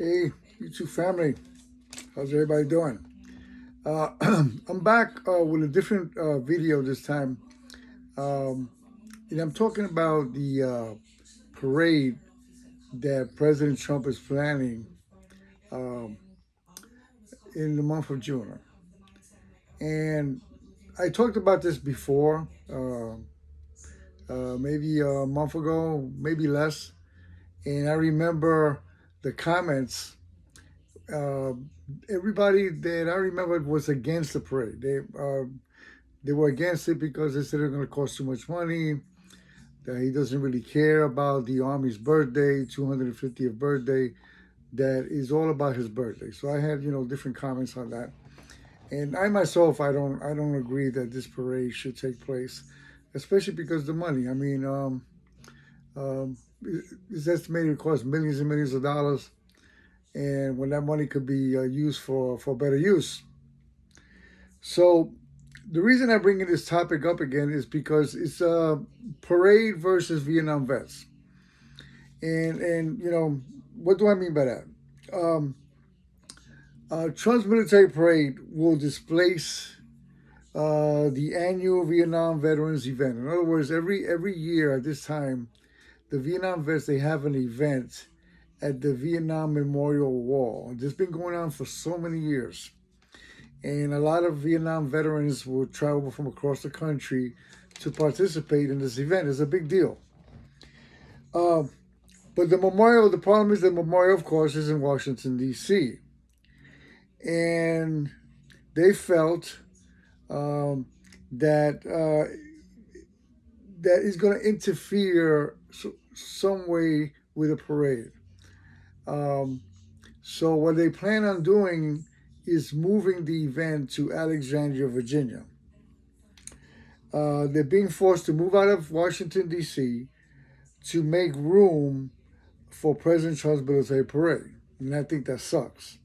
Hey, YouTube family, how's everybody doing? I'm back with a different video this time. Um, and I'm talking about the parade that President Trump is planning um, in the month of June. And I talked about this before, maybe a month ago, maybe less. And I remember the comments. Uh, Everybody that I remember was against the parade. They were against it because they said it's going to cost too much money, that he doesn't really care about the Army's birthday, 250th birthday, that is all about his birthday. So I had, different comments on that. And I myself, I don't agree that this parade should take place, especially because the money. I mean, um, it's estimated to cost millions and millions of dollars, and when that money could be used for better use. So the reason I'm bringing this topic up again is because it's a parade versus Vietnam vets, and what do I mean by that? Um, Trump's military parade will displace the annual Vietnam Veterans event. In other words, every year at this time, the Vietnam vets they have an event at the Vietnam Memorial Wall. It's been going on for so many years. And a lot of Vietnam veterans will travel from across the country to participate in this event. It's a big deal. Uh, but the problem is the memorial, of course, is in Washington, D.C. And they felt that that is going to interfere some way with the parade. So what they plan on doing is moving the event to Alexandria, Virginia. They're being forced to move out of Washington, D.C. to make room for President Trump's military parade. And I think that sucks.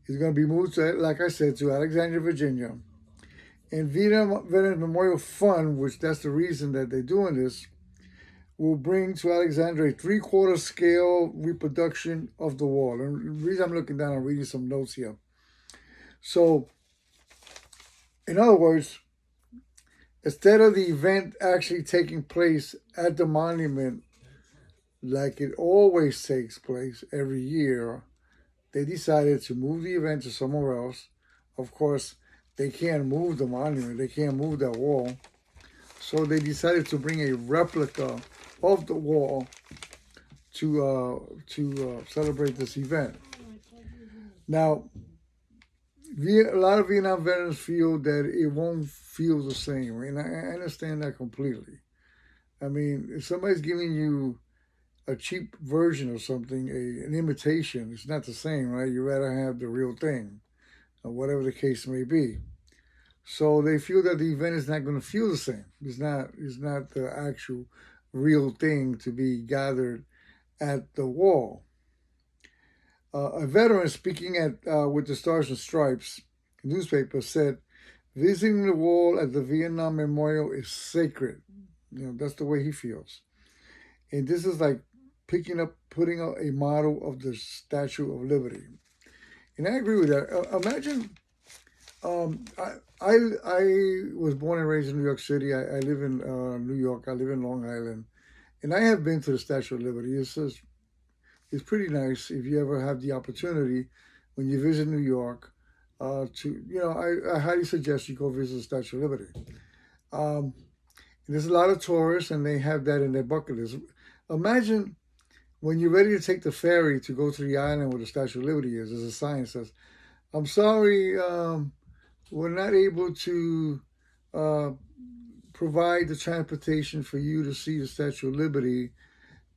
It's going to be moved, to, like I said, to Alexandria, Virginia. And Vietnam Veterans Memorial Fund, which that's the reason that they're doing this, will bring to Alexandria a 3/4 scale reproduction of the wall. And the reason I'm looking down, I'm reading some notes here. So, in other words, instead of the event actually taking place at the monument like it always takes place every year, they decided to move the event to somewhere else. Of course, they can't move the monument, they can't move that wall. So they decided to bring a replica of the wall to celebrate this event. Now, a lot of Vietnam veterans feel that it won't feel the same, and I understand that completely. I mean, if somebody's giving you a cheap version of something, an imitation, it's not the same, right? You rather have the real thing, or whatever the case may be. So they feel that the event is not going to feel the same. It's not the actual real thing to be gathered at the wall. A veteran speaking at with the Stars and Stripes newspaper said, "Visiting the wall at the Vietnam Memorial is sacred." That's the way he feels. And this is like putting up a model of the Statue of Liberty. And I agree with that. Imagine, I was born and raised in New York City. I live in New York. I live in Long Island. And I have been to the Statue of Liberty. It's pretty nice if you ever have the opportunity when you visit New York I highly suggest you go visit the Statue of Liberty. There's a lot of tourists and they have that in their bucket list. Imagine when you're ready to take the ferry to go to the island where the Statue of Liberty is, there's a sign that says, "I'm sorry, we're not able to provide the transportation for you to see the Statue of Liberty,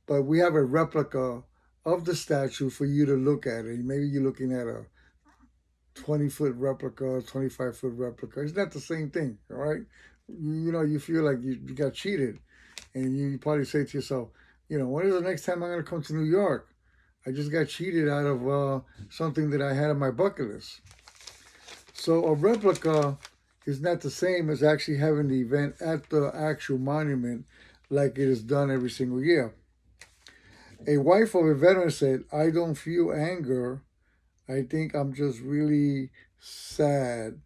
but we have a replica of the statue for you to look at it." Maybe you're looking at a 20-foot replica, 25-foot replica. It's not the same thing, all right? You feel like you got cheated. And you probably say to yourself, when is the next time I'm going to come to New York? I just got cheated out of something that I had on my bucket list. So a replica is not the same as actually having the event at the actual monument like it is done every single year. A wife of a veteran said, "I don't feel anger. I think I'm just really sad,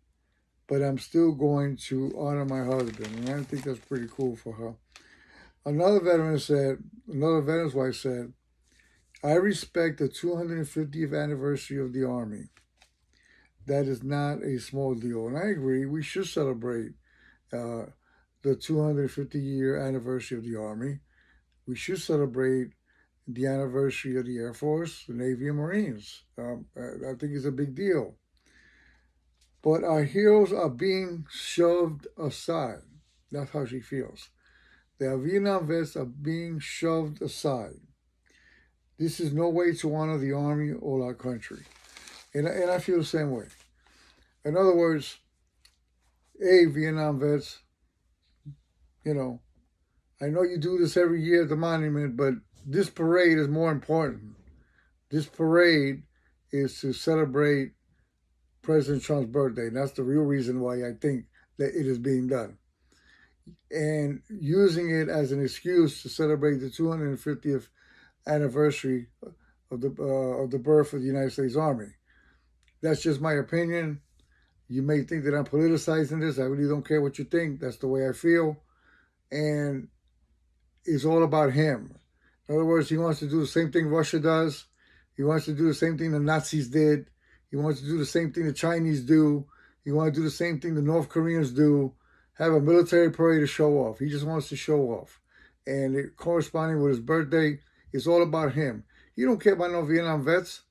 but I'm still going to honor my husband." And I think that's pretty cool for her. Another veteran's wife said, "I respect the 250th anniversary of the Army. That is not a small deal." And I agree, we should celebrate uh, the 250-year anniversary of the Army. We should celebrate the anniversary of the Air Force, the Navy, and Marines. I think it's a big deal. But our heroes are being shoved aside. That's how she feels. The Vietnam vets are being shoved aside. This is no way to honor the Army or our country. And I feel the same way. In other words, Vietnam vets, you know, I know you do this every year at the monument, but this parade is more important. This parade is to celebrate President Trump's birthday. And that's the real reason why I think that it is being done. And using it as an excuse to celebrate the 250th anniversary of the birth of the United States Army. That's just my opinion. You may think that I'm politicizing this. I really don't care what you think. That's the way I feel. And it's all about him. In other words, he wants to do the same thing Russia does. He wants to do the same thing the Nazis did. He wants to do the same thing the Chinese do. He wants to do the same thing the North Koreans do. Have a military parade to show off. He just wants to show off. And it, corresponding with his birthday, it's all about him. He don't care about no Vietnam vets.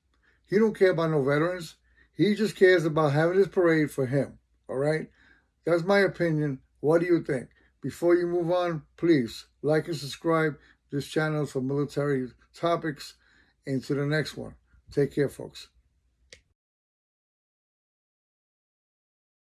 He don't care about no veterans. He just cares about having this parade for him. All right? That's my opinion. What do you think? Before you move on, please like and subscribe. This channel is for military topics. And to the next one. Take care, folks.